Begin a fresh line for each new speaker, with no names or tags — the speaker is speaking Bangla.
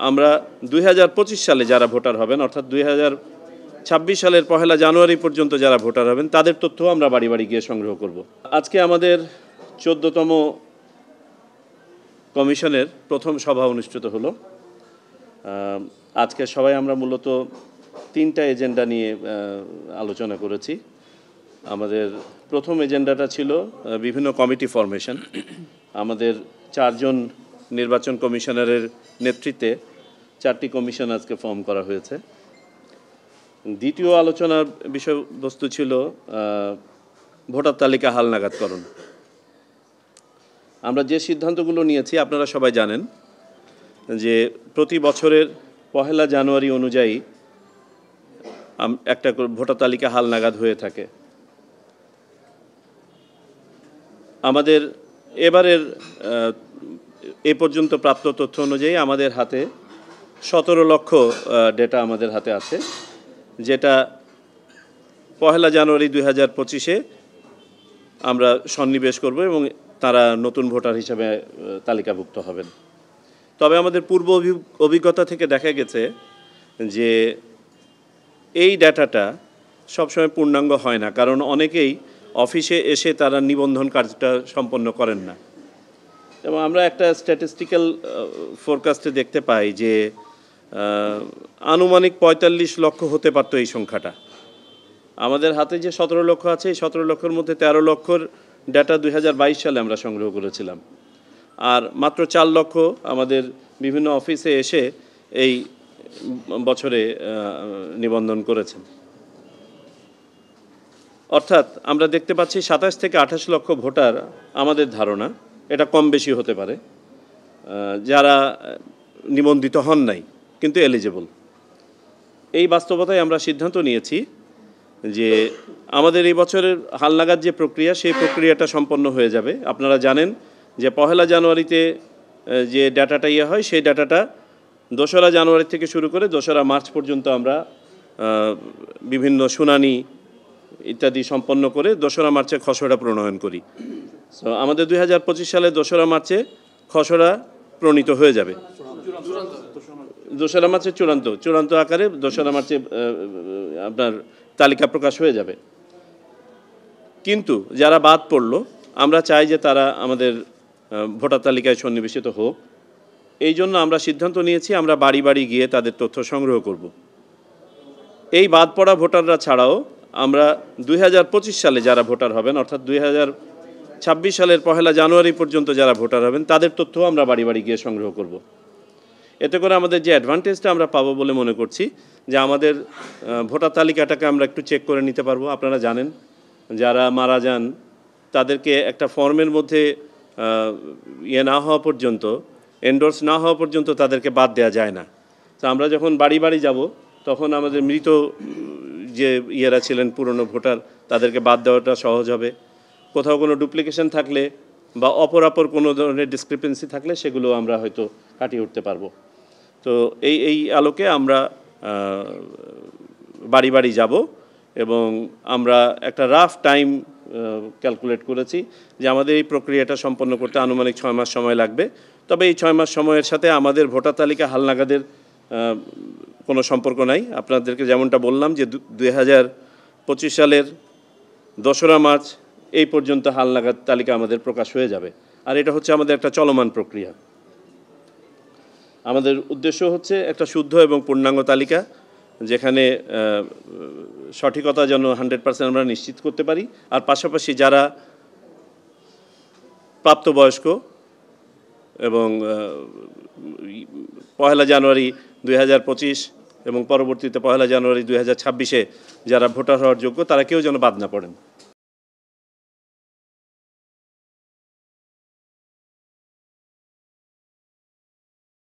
আমরা 2025 সালে যারা ভোটার হবেন অর্থাৎ 2026 সালের 1 জানুয়ারি পর্যন্ত যারা ভোটার হবেন তাদের তথ্য আমরা বাড়ি বাড়ি গিয়ে সংগ্রহ করব। আজকে আমাদের 14তম কমিশনের প্রথম সভা অনুষ্ঠিত হলো। আজকে সবাই আমরা মূলত 3টা এজেন্ডা নিয়ে আলোচনা করেছি। আমাদের প্রথম এজেন্ডাটা ছিল বিভিন্ন কমিটি ফরমেশন। আমাদের 4 জন নির্বাচন কমিশনারের নেতৃত্বে 4টি কমিশন আজকে ফর্ম করা হয়েছে। দ্বিতীয় আলোচনার বিষয়বস্তু ছিল ভোটার তালিকা হালনাগাদকরণ। আমরা যে সিদ্ধান্তগুলো নিয়েছি আপনারা সবাই জানেন যে প্রতি বছরের 1 জানুয়ারি অনুযায়ী একটা ভোটার তালিকা হালনাগাদ হয়ে থাকে। আমাদের এবারের এ পর্যন্ত প্রাপ্ত তথ্য অনুযায়ী আমাদের হাতে 17 লক্ষ ডেটা আমাদের হাতে আছে, যেটা 1 জানুয়ারি 2025-এ আমরা সন্নিবেশ করব এবং তারা নতুন ভোটার হিসেবে তালিকাভুক্ত হবেন। তবে আমাদের পূর্ব অভিজ্ঞতা থেকে দেখা গেছে যে এই ডাটাটা সবসময় পূর্ণাঙ্গ হয় না, কারণ অনেকেই অফিসে এসে তারা নিবন্ধন কাজটা সম্পন্ন করেন না। এবং আমরা একটা স্ট্যাটিস্টিক্যাল ফোরকাস্টে দেখতে পাই যে আনুমানিক 45 লক্ষ হতে পারতো এই সংখ্যাটা। আমাদের হাতে যে 17 লক্ষ আছে, এই 17 লক্ষের মধ্যে 13 লক্ষর ডাটা 2022 সালে আমরা সংগ্রহ করেছিলাম, আর মাত্র 4 লক্ষ আমাদের বিভিন্ন অফিসে এসে এই বছরে নিবন্ধন করেছেন। অর্থাৎ আমরা দেখতে পাচ্ছি 27 থেকে 28 লক্ষ ভোটার, আমাদের ধারণা এটা কম বেশি হতে পারে, যারা নিবন্ধিত হন নাই কিন্তু এলিজিবল। এই বাস্তবতায় আমরা সিদ্ধান্ত নিয়েছি যে আমাদের এই বছরের হালনাগাদ যে প্রক্রিয়া, সেই প্রক্রিয়াটা সম্পন্ন হয়ে যাবে। আপনারা জানেন যে 1 জানুয়ারিতে যে ডাটাটা হয়, সেই ডাটাটা 2রা জানুয়ারি থেকে শুরু করে 2রা মার্চ পর্যন্ত আমরা বিভিন্ন শুনানি ইত্যাদি সম্পন্ন করে 2রা মার্চে খসড়া প্রণয়ন করি। সো আমাদের 2025 সালে 2রা মার্চে খসড়া প্রণীত হয়ে যাবে। 2রা মার্চে চূড়ান্ত আকারে 2রা মার্চে আপনার তালিকা প্রকাশ হয়ে যাবে। কিন্তু যারা বাদ পড়লো, আমরা চাই যে তারা আমাদের ভোটার তালিকায় সন্নিবেশিত হোক। এই জন্য আমরা সিদ্ধান্ত নিয়েছি আমরা বাড়ি বাড়ি গিয়ে তাদের তথ্য সংগ্রহ করব। এই বাদ পড়া ভোটাররা ছাড়াও আমরা 2025 সালে যারা ভোটার হবেন অর্থাৎ 2026 সালের 1 জানুয়ারি পর্যন্ত যারা ভোটার হবেন তাদের তথ্য আমরা বাড়ি বাড়ি গিয়ে সংগ্রহ করব। এতে করে আমাদের যে অ্যাডভান্টেজটা আমরা পাবো বলে মনে করছি যে আমাদের ভোটার তালিকাটাকে আমরা একটু চেক করে নিতে পারবো। আপনারা জানেন যারা মারা যান তাদেরকে একটা ফর্মের মধ্যে না হওয়া পর্যন্ত, এন্ডোর্স না হওয়া পর্যন্ত তাদেরকে বাদ দেওয়া যায় না। তো আমরা যখন বাড়ি বাড়ি যাব তখন আমাদের মৃত যে ছিলেন পুরনো ভোটার, তাদেরকে বাদ দেওয়াটা সহজ হবে। কোথাও কোনো ডুপ্লিকেশন থাকলে বা অপরাপর কোনো ধরনের ডিসক্রিপেন্সি থাকলে সেগুলো আমরা হয়তো কাটিয়ে উঠতে পারবো। তো এই আলোকে আমরা বাড়ি বাড়ি যাব এবং আমরা একটা রাফ টাইম ক্যালকুলেট করেছি যে আমাদের এই প্রক্রিয়াটা সম্পন্ন করতে আনুমানিক 6 মাস সময় লাগবে। তবে এই 6 মাস সময়ের সাথে আমাদের ভোটার তালিকা হালনাগাদের কোনো সম্পর্ক নাই। আপনাদেরকে যেমনটা বললাম যে 2025 সালের 2রা মার্চ এই পর্যন্ত হালনাগাদ তালিকা আমাদের প্রকাশ হয়ে যাবে, আর এটা হচ্ছে আমাদের একটা চলমান প্রক্রিয়া। আমাদের উদ্দেশ্য হচ্ছে একটা শুদ্ধ এবং পূর্ণাঙ্গ তালিকা, যেখানে সঠিকতা যেন 100% আমরা নিশ্চিত করতে পারি। আর পাশাপাশি যারা প্রাপ্তবয়স্ক এবং 1 জানুয়ারি 2025 এবং পরবর্তীতে 1 জানুয়ারি 2026-এ যারা ভোটার হওয়ার যোগ্য, তারা কেউ যেন বাদ না পড়েন।